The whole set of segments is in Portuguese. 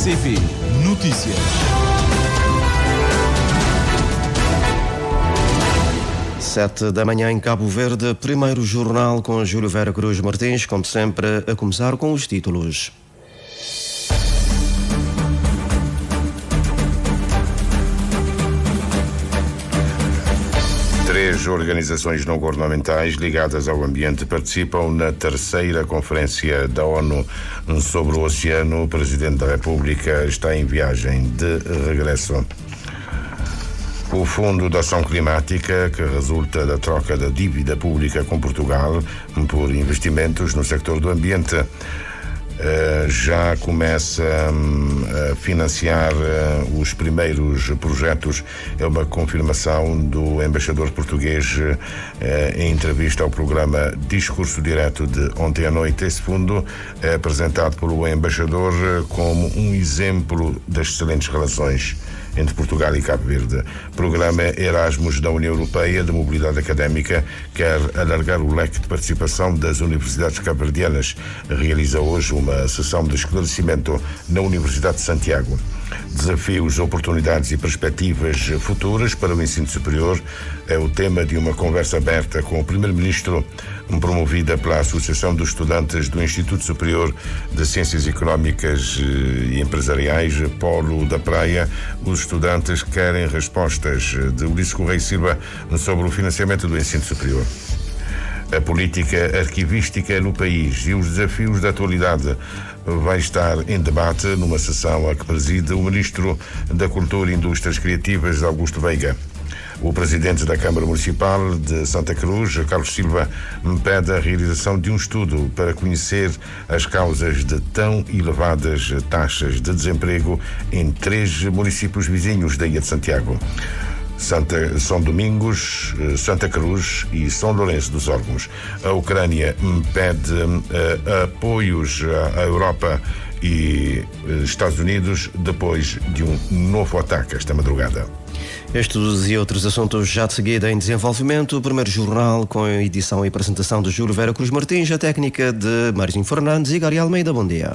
RCP Notícias. Sete da manhã em Cabo Verde, primeiro jornal com Júlio Vera Cruz Martins, como sempre, a começar com os títulos. Três organizações não governamentais ligadas ao ambiente participam na terceira conferência da ONU sobre o oceano. O Presidente da República está em viagem de regresso. O Fundo de Ação Climática, que resulta da troca da dívida pública com Portugal por investimentos no sector do ambiente, já começa a financiar os primeiros projetos. É uma confirmação do embaixador português em entrevista ao programa Discurso Direto de ontem à noite. Esse fundo é apresentado pelo embaixador como um exemplo das excelentes relações entre Portugal e Cabo Verde. Programa Erasmus da União Europeia de Mobilidade Académica quer alargar o leque de participação das universidades cabo-verdianas. Realiza hoje uma sessão de esclarecimento na Universidade de Santiago. Desafios, oportunidades e perspectivas futuras para o ensino superior é o tema de uma conversa aberta com o Primeiro-Ministro, promovida pela Associação dos Estudantes do Instituto Superior de Ciências Económicas e Empresariais, Polo da Praia. Os estudantes querem respostas de Ulisses Correia Silva sobre o financiamento do ensino superior. A política arquivística no país e os desafios da atualidade vai estar em debate numa sessão a que preside o Ministro da Cultura e Indústrias Criativas, Augusto Veiga. O Presidente da Câmara Municipal de Santa Cruz, Carlos Silva, pede a realização de um estudo para conhecer as causas de tão elevadas taxas de desemprego em 3 municípios vizinhos da Ilha de Santiago: São Domingos, Santa Cruz e São Lourenço dos Órgãos. A Ucrânia pede apoios à Europa e Estados Unidos depois de um novo ataque esta madrugada. Estes e outros assuntos já de seguida em desenvolvimento. O primeiro jornal com a edição e apresentação de Júlio Vera Cruz Martins, a técnica de Marzinho Fernandes e Gary Almeida. Bom dia.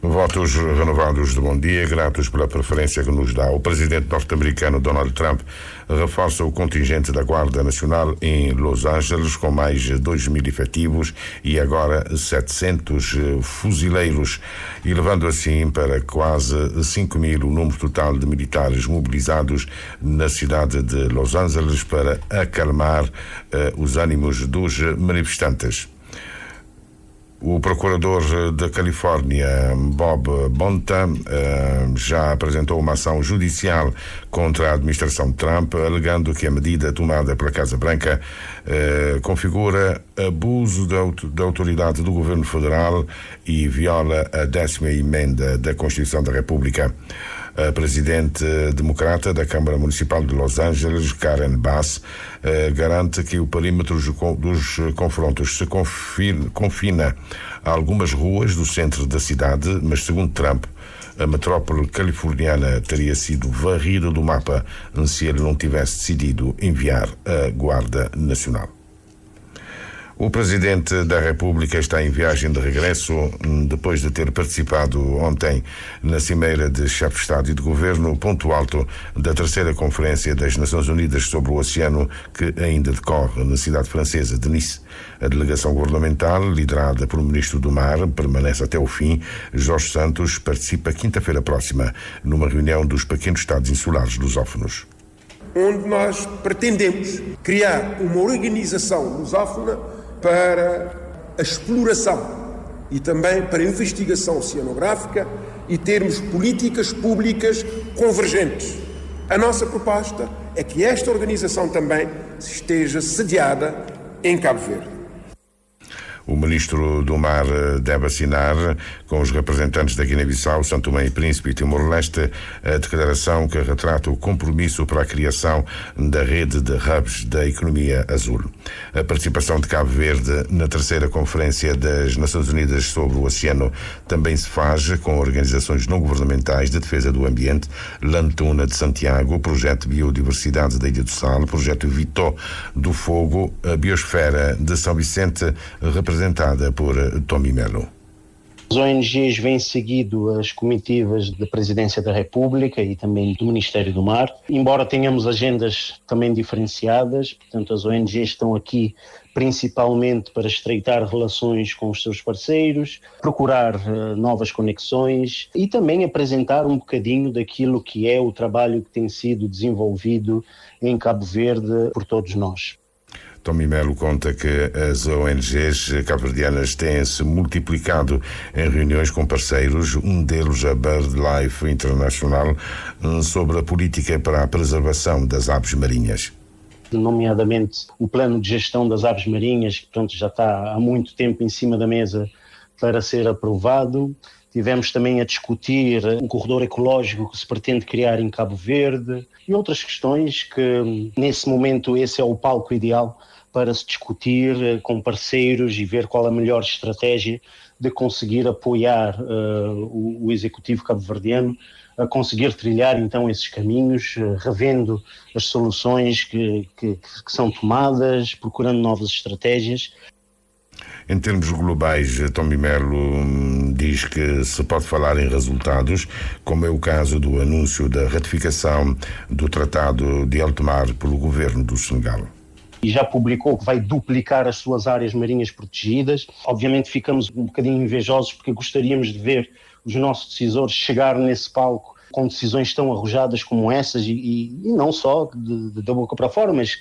Votos renovados de bom dia, gratos pela preferência que nos dá. O presidente norte-americano Donald Trump reforça o contingente da Guarda Nacional em Los Angeles com mais 2.000 efetivos e agora 700 fuzileiros, elevando assim para quase 5.000 o número total de militares mobilizados na cidade de Los Angeles para acalmar os ânimos dos manifestantes. O procurador da Califórnia, Bob Bonta, já apresentou uma ação judicial contra a administração Trump, alegando que a medida tomada pela Casa Branca configura abuso da autoridade do governo federal e viola a 10ª emenda da Constituição da República. A presidente democrata da Câmara Municipal de Los Angeles, Karen Bass, garante que o perímetro dos confrontos se confina a algumas ruas do centro da cidade, mas segundo Trump, a metrópole californiana teria sido varrida do mapa se ele não tivesse decidido enviar a Guarda Nacional. O Presidente da República está em viagem de regresso depois de ter participado ontem na Cimeira de Chefes de Estado e de Governo, ponto alto da terceira Conferência das Nações Unidas sobre o Oceano, que ainda decorre na cidade francesa de Nice. A delegação governamental, liderada por Ministro do Mar, permanece até o fim. Jorge Santos participa quinta-feira próxima numa reunião dos pequenos Estados insulares lusófonos, onde nós pretendemos criar uma organização lusófona para a exploração e também para a investigação oceanográfica e termos políticas públicas convergentes. A nossa proposta é que esta organização também esteja sediada em Cabo Verde. O Ministro do Mar deve assinar com os representantes da Guiné-Bissau, São Tomé e Príncipe e Timor-Leste, a declaração que retrata o compromisso para a criação da rede de hubs da economia azul. A participação de Cabo Verde na terceira Conferência das Nações Unidas sobre o Oceano também se faz com organizações não governamentais de defesa do ambiente, Lantuna de Santiago, Projeto Biodiversidade da Ilha do Sal, Projeto Vitó do Fogo, a Biosfera de São Vicente, representada por Tomi Melo. As ONGs vêm seguido as comitivas da Presidência da República e também do Ministério do Mar, embora tenhamos agendas também diferenciadas. Portanto, as ONGs estão aqui principalmente para estreitar relações com os seus parceiros, procurar novas conexões e também apresentar um bocadinho daquilo que é o trabalho que tem sido desenvolvido em Cabo Verde por todos nós. Tomi Melo conta que as ONGs cabo-verdianas têm-se multiplicado em reuniões com parceiros, um deles a BirdLife International, sobre a política para a preservação das aves marinhas. Nomeadamente o plano de gestão das aves marinhas, que pronto, já está há muito tempo em cima da mesa para ser aprovado. Tivemos também a discutir um corredor ecológico que se pretende criar em Cabo Verde e outras questões que, nesse momento, esse é o palco ideal para se discutir com parceiros e ver qual a melhor estratégia de conseguir apoiar o Executivo cabo-verdiano a conseguir trilhar então esses caminhos, revendo as soluções que são tomadas, procurando novas estratégias. Em termos globais, Tomi Melo diz que se pode falar em resultados, como é o caso do anúncio da ratificação do Tratado de Alto Mar pelo governo do Senegal. E já publicou que vai duplicar as suas áreas marinhas protegidas. Obviamente ficamos um bocadinho invejosos porque gostaríamos de ver os nossos decisores chegar nesse palco com decisões tão arrojadas como essas e não só da boca para fora, mas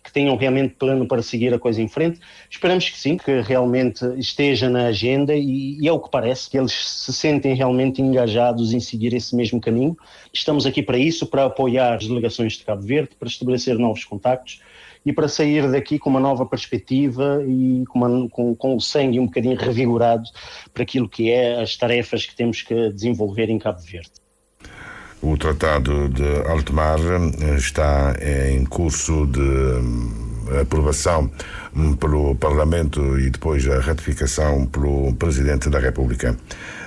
que tenham realmente plano para seguir a coisa em frente. Esperamos que sim, que realmente esteja na agenda e é o que parece, que eles se sentem realmente engajados em seguir esse mesmo caminho. Estamos aqui para isso, para apoiar as delegações de Cabo Verde, para estabelecer novos contactos e para sair daqui com uma nova perspectiva e com o sangue um bocadinho revigorado para aquilo que é as tarefas que temos que desenvolver em Cabo Verde. O Tratado de Alto Mar está em curso de aprovação pelo Parlamento e depois a ratificação pelo Presidente da República.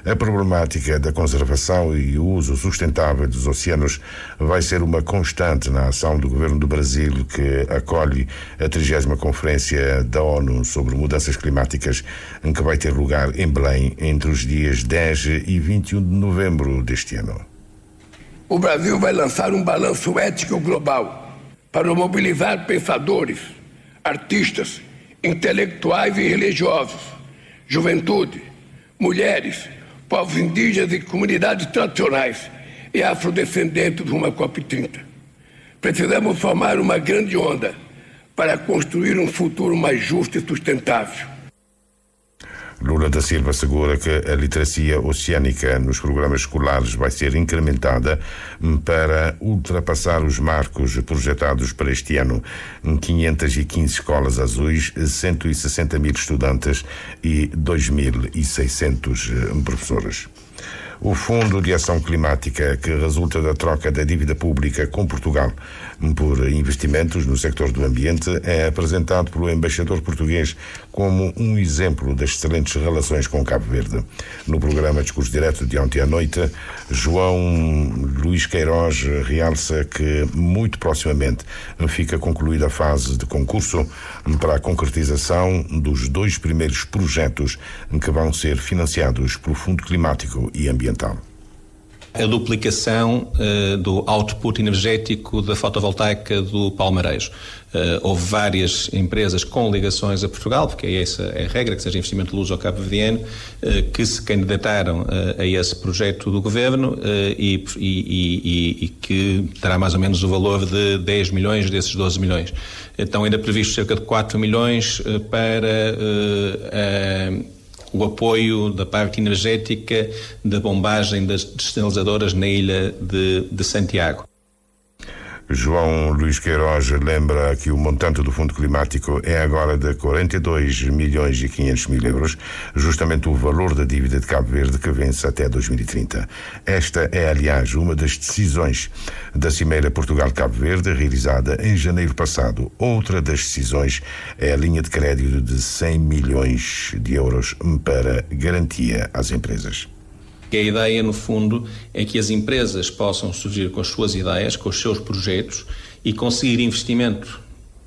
A problemática da conservação e o uso sustentável dos oceanos vai ser uma constante na ação do Governo do Brasil, que acolhe a 30ª Conferência da ONU sobre Mudanças Climáticas, em que vai ter lugar em Belém entre os dias 10 e 21 de novembro deste ano. O Brasil vai lançar um balanço ético global para mobilizar pensadores, artistas, intelectuais e religiosos, juventude, mulheres, povos indígenas e comunidades tradicionais e afrodescendentes rumo à COP30. Precisamos formar uma grande onda para construir um futuro mais justo e sustentável. Lula da Silva assegura que a literacia oceânica nos programas escolares vai ser incrementada para ultrapassar os marcos projetados para este ano. 515 escolas azuis, 160 mil estudantes e 2.600 professores. O Fundo de Ação Climática, que resulta da troca da dívida pública com Portugal por investimentos no sector do ambiente, é apresentado pelo embaixador português como um exemplo das excelentes relações com Cabo Verde. No programa Discurso Direto de ontem à noite, João Luís Queiroz realça que muito proximamente fica concluída a fase de concurso para a concretização dos 2 primeiros projetos que vão ser financiados pelo Fundo Climático e Ambiental. A duplicação do output energético da fotovoltaica do Palmarejo. Houve várias empresas com ligações a Portugal, porque essa é a regra, que seja investimento luso-cabo-verdiano, que se candidataram a esse projeto do Governo e que terá mais ou menos o valor de 10 milhões desses 12 milhões. Então ainda previsto cerca de 4 milhões para o apoio da parte energética da bombagem das desalinizadoras na ilha de Santiago. João Luís Queiroz lembra que o montante do Fundo Climático é agora de 42.500.000 euros, justamente o valor da dívida de Cabo Verde que vence até 2030. Esta é, aliás, uma das decisões da Cimeira Portugal-Cabo Verde, realizada em janeiro passado. Outra das decisões é a linha de crédito de 100 milhões de euros para garantia às empresas. A ideia, no fundo, é que as empresas possam surgir com as suas ideias, com os seus projetos e conseguir investimento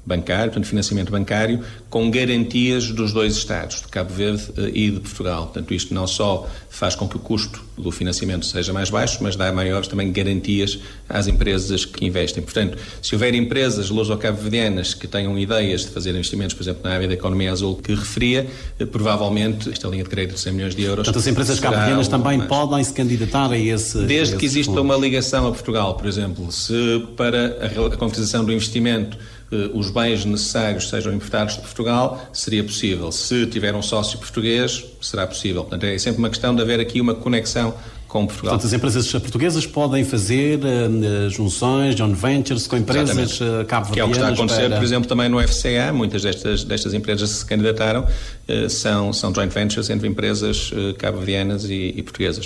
bancário, portanto, financiamento bancário, com garantias dos dois Estados, de Cabo Verde e de Portugal. Portanto, isto não só faz com que o custo do financiamento seja mais baixo, mas dá maiores também garantias às empresas que investem. Portanto, se houver empresas luso-cabo-verdianas que tenham ideias de fazer investimentos, por exemplo, na área da economia azul que referia, provavelmente esta linha de crédito de 100 milhões de euros... Portanto, as empresas cabo-verdianas também podem se candidatar a esse... Desde que exista uma ligação a Portugal, por exemplo, se para a concretização do investimento os bens necessários sejam importados de Portugal, seria possível. Se tiver um sócio português, será possível. Portanto, é sempre uma questão de haver aqui uma conexão com Portugal. Portanto, as empresas portuguesas podem fazer junções, joint ventures com empresas cabo-verdianas. Que é o que está a acontecer, por exemplo, também no FCA. Muitas destas empresas que se candidataram são joint ventures entre empresas cabo-verdianas e portuguesas.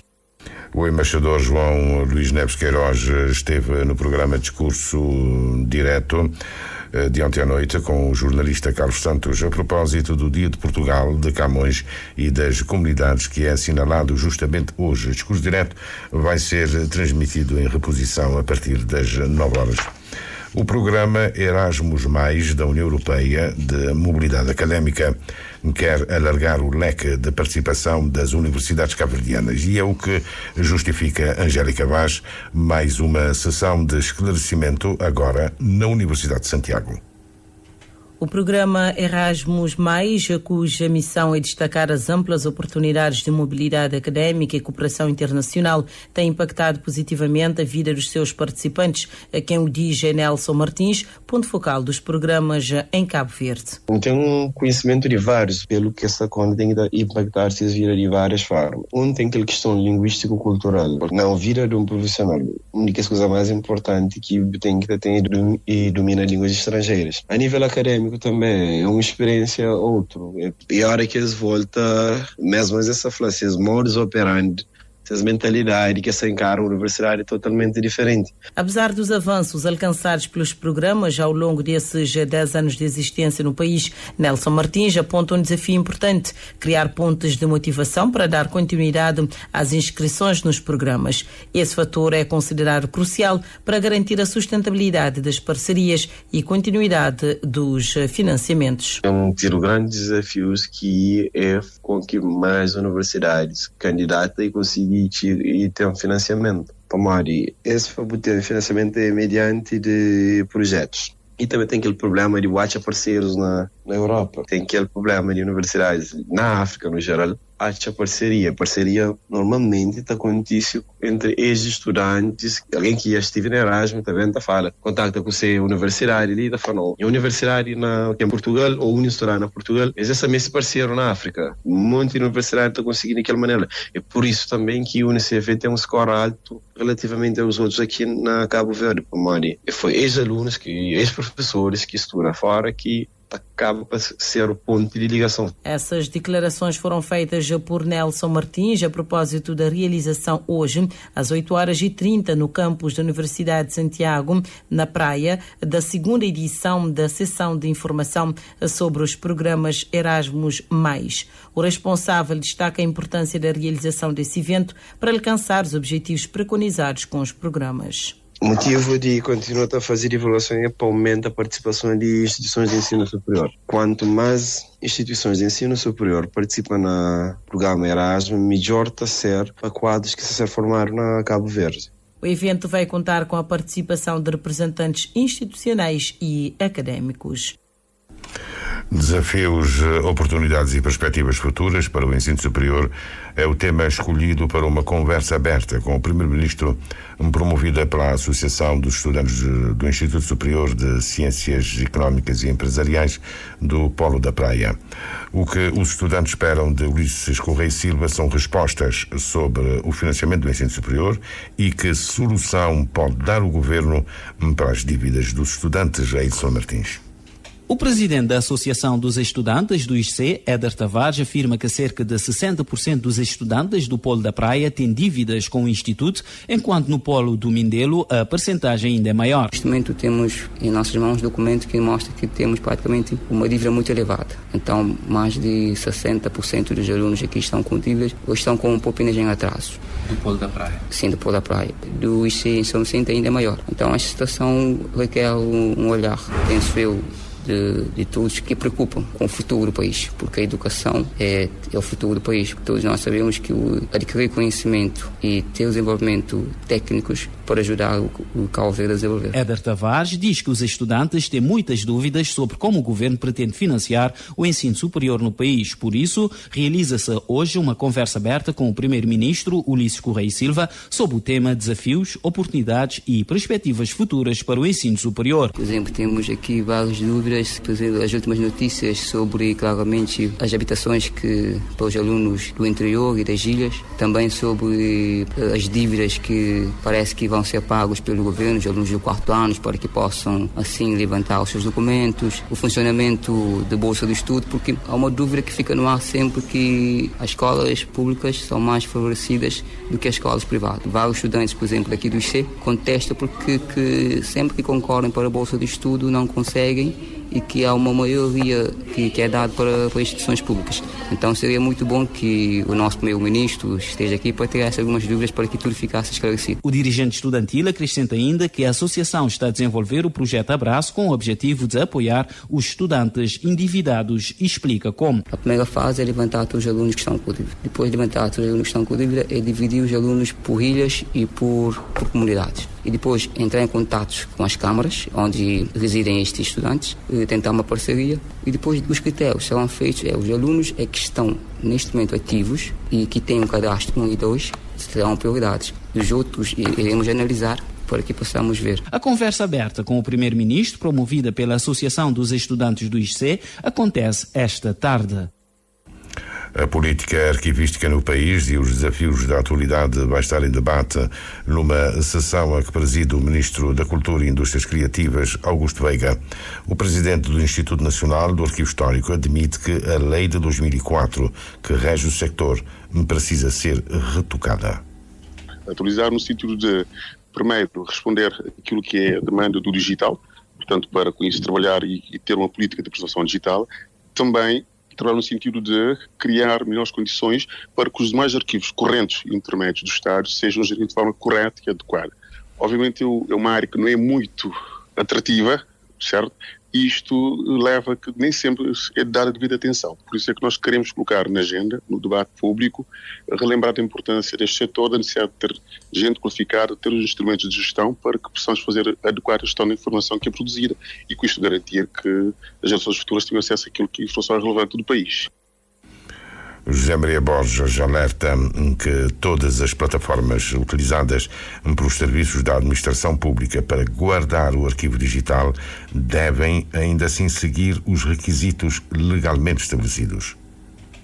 O embaixador João Luís Neves Queiroz esteve no programa Discurso Direto de ontem à noite com o jornalista Carlos Santos a propósito do Dia de Portugal, de Camões e das comunidades que é assinalado justamente hoje. O Discurso Direto vai ser transmitido em reposição a partir das 9 horas. O programa Erasmus+, da União Europeia de Mobilidade Académica, quer alargar o leque de participação das universidades cabo-verdianas e é o que justifica Angélica Vaz mais uma sessão de esclarecimento agora na Universidade de Santiago. O programa Erasmus+, cuja missão é destacar as amplas oportunidades de mobilidade académica e cooperação internacional, tem impactado positivamente a vida dos seus participantes, a quem o diz Nelson Martins, ponto focal dos programas em Cabo Verde. Tem conhecimento de vários, pelo que essa conta tem que impactar se vira de várias formas. Tem aquela questão linguístico-cultural. Na vida de um profissional, a única coisa mais importante que tem que ter e domina línguas estrangeiras. A nível acadêmico, também é uma experiência outra. E a hora que eles voltam, mesmo essa fala, esses modus operandi, essas mentalidades que se encaram a universidade é totalmente diferente. Apesar dos avanços alcançados pelos programas ao longo desses 10 anos de existência no país, Nelson Martins aponta um desafio importante: criar pontos de motivação para dar continuidade às inscrições nos programas. Esse fator é considerado crucial para garantir a sustentabilidade das parcerias e continuidade dos financiamentos. É um grandes desafios que é com que mais universidades candidatas e conseguem e ter um financiamento. Esse financiamento é mediante de projetos. E também tem aquele problema de watch parceiros na Europa. Tem aquele problema de universidades na África, no geral, acha parceria. Parceria normalmente acontece entre ex-estudantes, alguém que já esteve na Erasmus, também fala, contacta com a universidade ali, fala, a universidade em Portugal ou um estudante na Portugal, mas essa mesma parceiro na África. Muita universidade está conseguindo daquela maneira. É por isso também que o UNICEF tem um score alto relativamente aos outros aqui na Cabo Verde. E foi ex-alunos, ex-professores que estudam fora que acaba para ser o ponto de ligação. Essas declarações foram feitas por Nelson Martins a propósito da realização hoje, às 8h30, no campus da Universidade de Santiago, na Praia, da segunda edição da sessão de informação sobre os programas Erasmus+. O responsável destaca a importância da realização desse evento para alcançar os objetivos preconizados com os programas. O motivo de continuar a fazer divulgação é para aumentar a participação de instituições de ensino superior. Quanto mais instituições de ensino superior participam no programa Erasmus, melhor está a ser para quadros que se formaram na Cabo Verde. O evento vai contar com a participação de representantes institucionais e académicos. Desafios, oportunidades e perspectivas futuras para o ensino superior é o tema escolhido para uma conversa aberta com o Primeiro-Ministro, promovida pela Associação dos Estudantes do Instituto Superior de Ciências Económicas e Empresariais do Polo da Praia. O que os estudantes esperam de Ulisses Correia Silva são respostas sobre o financiamento do ensino superior e que solução pode dar o Governo para as dívidas dos estudantes. Edson Martins. O presidente da Associação dos Estudantes do ISCE, Éder Tavares, afirma que cerca de 60% dos estudantes do Polo da Praia têm dívidas com o Instituto, enquanto no Polo do Mindelo a percentagem ainda é maior. Neste momento temos em nossas mãos documento que mostra que temos praticamente uma dívida muito elevada. Então, mais de 60% dos alunos aqui estão com dívidas ou estão com propinas em atraso. Do Polo da Praia? Sim, do Polo da Praia. Do ISCE em São Vicente ainda é maior. Então, esta situação requer um olhar, penso eu, de todos que preocupam com o futuro do país, porque a educação é o futuro do país. Todos nós sabemos que adquirir conhecimento e ter desenvolvimento técnicos para ajudar o Cabo Verde a desenvolver. Éder Tavares diz que os estudantes têm muitas dúvidas sobre como o governo pretende financiar o ensino superior no país. Por isso, realiza-se hoje uma conversa aberta com o Primeiro-Ministro Ulisses Correia Silva sobre o tema desafios, oportunidades e perspectivas futuras para o ensino superior. Por exemplo, temos aqui várias dúvidas, por exemplo, as últimas notícias sobre, claramente, as habitações para os alunos do interior e das ilhas, também sobre as dívidas que parece que vão ser pagos pelo governo, os alunos do quarto ano, para que possam, assim, levantar os seus documentos, o funcionamento da Bolsa do Estudo, porque há uma dúvida que fica no ar sempre que as escolas públicas são mais favorecidas do que as escolas privadas. Vários estudantes, por exemplo, daqui do ISCE, contestam porque sempre que concorrem para a Bolsa do Estudo não conseguem e que há uma maioria que é dada para instituições públicas. Então seria muito bom que o nosso primeiro-ministro esteja aqui para tirar algumas dúvidas para que tudo ficasse esclarecido. O dirigente estudantil acrescenta ainda que a associação está a desenvolver o projeto Abraço com o objetivo de apoiar os estudantes endividados e explica como. A primeira fase é levantar todos os alunos que estão com dívida. Depois de levantar todos os alunos que estão com dívida é dividir os alunos por ilhas e por comunidades. E depois entrar em contato com as câmaras onde residem estes estudantes, tentar uma parceria e depois os critérios serão feitos, os alunos que estão neste momento ativos e que têm um cadastro 1 e 2 serão prioridades. Os outros iremos analisar para que possamos ver. A conversa aberta com o Primeiro-Ministro, promovida pela Associação dos Estudantes do ISCE, acontece esta tarde. A política arquivística no país e os desafios da atualidade vai estar em debate numa sessão a que preside o Ministro da Cultura e Indústrias Criativas, Augusto Veiga. O Presidente do Instituto Nacional do Arquivo Histórico admite que a Lei de 2004, que rege o sector, precisa ser retocada. Atualizar no sentido de, primeiro, responder aquilo que é a demanda do digital, portanto, para com isso trabalhar e ter uma política de preservação digital. Também trabalhar no sentido de criar melhores condições para que os demais arquivos correntes e intermédios do Estado sejam geridos de forma correta e adequada. Obviamente é uma área que não é muito atrativa, certo? E isto leva a que nem sempre é dada a devida atenção. Por isso é que nós queremos colocar na agenda, no debate público, relembrar a importância deste setor, da necessidade de ter gente qualificada, ter os instrumentos de gestão para que possamos fazer a adequada gestão da informação que é produzida e com isto garantir que as gerações futuras tenham acesso àquilo que é informação relevante do país. José Maria Borges alerta que todas as plataformas utilizadas pelos serviços da administração pública para guardar o arquivo digital devem ainda assim seguir os requisitos legalmente estabelecidos.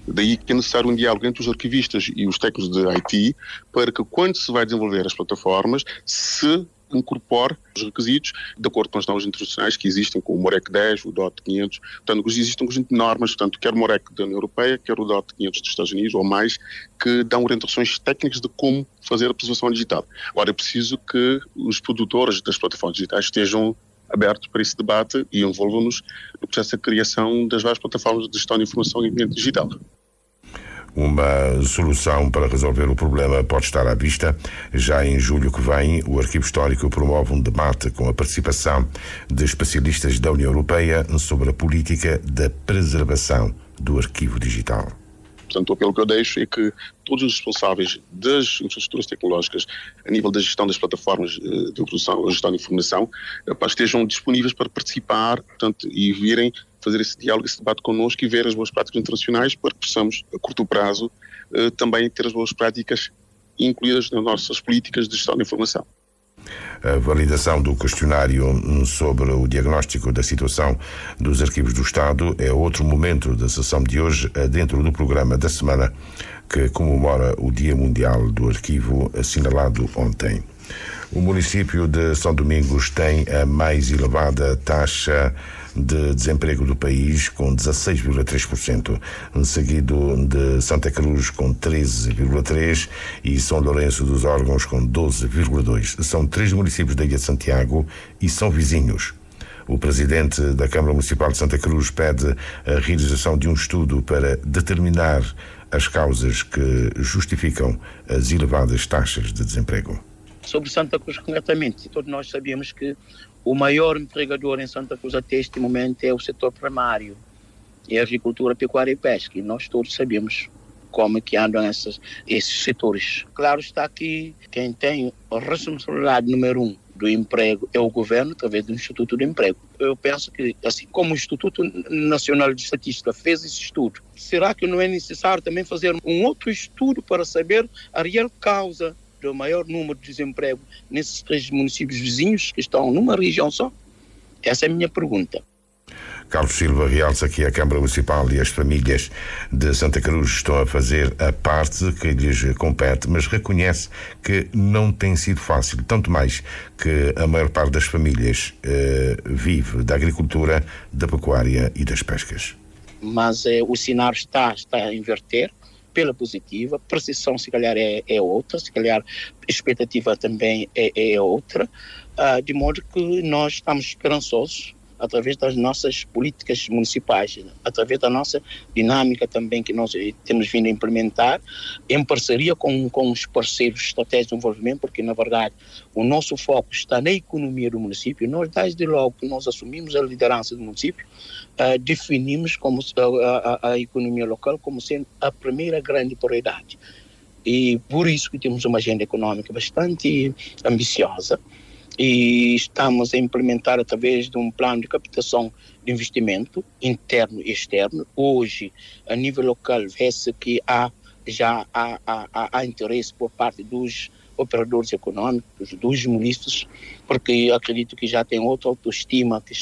Daí que é necessário um diálogo entre os arquivistas e os técnicos de IT para que, quando se vai desenvolver as plataformas, se incorpore os requisitos de acordo com as normas internacionais que existem, como o MOREC 10, o DOT 500, portanto, existem um conjunto de normas, portanto, quer o MOREC da União Europeia, quer o DOT 500 dos Estados Unidos, ou mais, que dão orientações técnicas de como fazer a preservação digital. Agora, é preciso que os produtores das plataformas digitais estejam abertos para esse debate e envolvam-nos no processo de criação das várias plataformas de gestão de informação e ambiente digital. Uma solução para resolver o problema pode estar à vista. Já em julho que vem, o Arquivo Histórico promove um debate com a participação de especialistas da União Europeia sobre a política da preservação do arquivo digital. Portanto, o apelo que eu deixo é que todos os responsáveis das infraestruturas tecnológicas a nível da gestão das plataformas de produção, a gestão de informação, estejam disponíveis para participar, portanto, e virem fazer esse diálogo, esse debate connosco e ver as boas práticas internacionais para que possamos, a curto prazo, também ter as boas práticas incluídas nas nossas políticas de gestão da informação. A validação do questionário sobre o diagnóstico da situação dos arquivos do Estado é outro momento da sessão de hoje, dentro do programa da semana que comemora o Dia Mundial do Arquivo, assinalado ontem. O município de São Domingos tem a mais elevada taxa de desemprego do país, com 16,3%, seguido de Santa Cruz com 13,3% e São Lourenço dos Órgãos com 12,2%. São 3 municípios da Ilha de Santiago e são vizinhos. O presidente da Câmara Municipal de Santa Cruz pede a realização de um estudo para determinar as causas que justificam as elevadas taxas de desemprego. Sobre Santa Cruz, concretamente, todos nós sabemos que o maior empregador em Santa Cruz até este momento é o setor primário, é a agricultura, pecuária e pesca, e nós todos sabemos como que andam esses setores. Claro está que quem tem a responsabilidade número 1 do emprego é o governo, através do Instituto do Emprego. Eu penso que, assim como o Instituto Nacional de Estatística fez esse estudo, será que não é necessário também fazer um outro estudo para saber a real causa do maior número de desemprego nesses 3 municípios vizinhos que estão numa região só? Essa é a minha pergunta. Carlos Silva realça que a Câmara Municipal e as famílias de Santa Cruz estão a fazer a parte que lhes compete, mas reconhece que não tem sido fácil, tanto mais que a maior parte das famílias vive da agricultura, da pecuária e das pescas. Mas o cenário está a inverter pela positiva, a percepção se calhar é outra, se calhar a expectativa também é outra, de modo que nós estamos esperançosos através das nossas políticas municipais, através da nossa dinâmica também que nós temos vindo a implementar, em parceria com os parceiros estratégicos de desenvolvimento, porque na verdade o nosso foco está na economia do município. Nós, desde logo que nós assumimos a liderança do município, definimos como a economia local como sendo a primeira grande prioridade. E por isso que temos uma agenda econômica bastante ambiciosa, e estamos a implementar através de um plano de captação de investimento interno e externo. Hoje, a nível local, vê-se que já há interesse por parte dos operadores econômicos, dos munícipes, porque acredito que já tem outra autoestima, que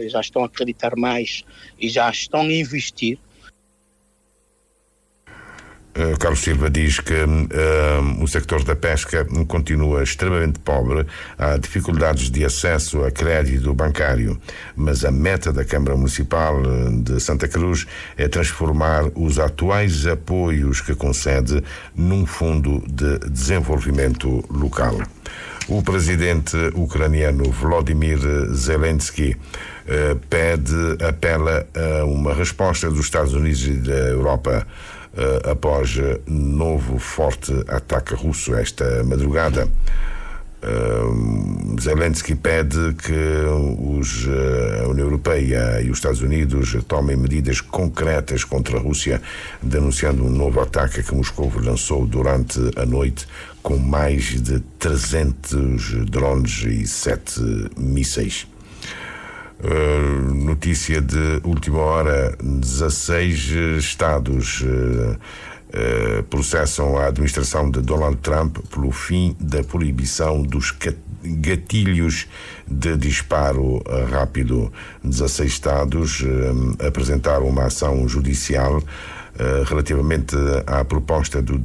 já estão a acreditar mais e já estão a investir. Carlos Silva diz que o sector da pesca continua extremamente pobre, há dificuldades de acesso a crédito bancário, mas a meta da Câmara Municipal de Santa Cruz é transformar os atuais apoios que concede num fundo de desenvolvimento local. O presidente ucraniano Volodymyr Zelensky apela a uma resposta dos Estados Unidos e da Europa após novo forte ataque russo esta madrugada. Zelensky pede que a União Europeia e os Estados Unidos tomem medidas concretas contra a Rússia, denunciando um novo ataque que Moscou lançou durante a noite com mais de 300 drones e 7 mísseis. Notícia de última hora: 16 estados processam a administração de Donald Trump pelo fim da proibição dos gatilhos de disparo rápido. 16 estados apresentaram uma ação judicial relativamente à proposta de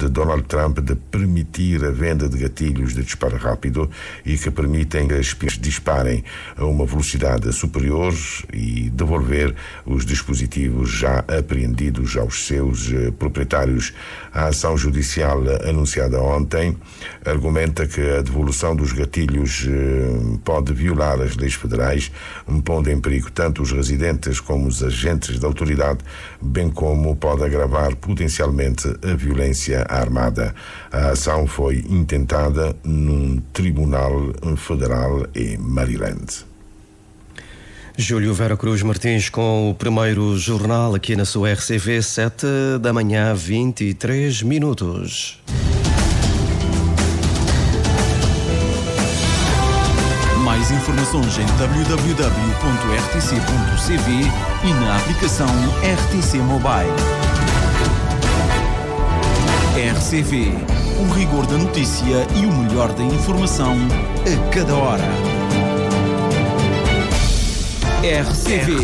Donald Trump de permitir a venda de gatilhos de disparo rápido e que permitem que as espiões disparem a uma velocidade superior e devolver os dispositivos já apreendidos aos seus proprietários. A ação judicial anunciada ontem argumenta que a devolução dos gatilhos pode violar as leis federais, pondo em perigo tanto os residentes como os agentes da autoridade, bem como pode agravar potencialmente a violência armada. A ação foi intentada num tribunal federal em Maryland. Júlio Vera Cruz Martins com o primeiro jornal aqui na sua RCV, 7h, 23 minutos. Mais informação informações em www.rtc.cv e na aplicação RTC Mobile. RCV, o rigor da notícia e o melhor da informação a cada hora. RCV.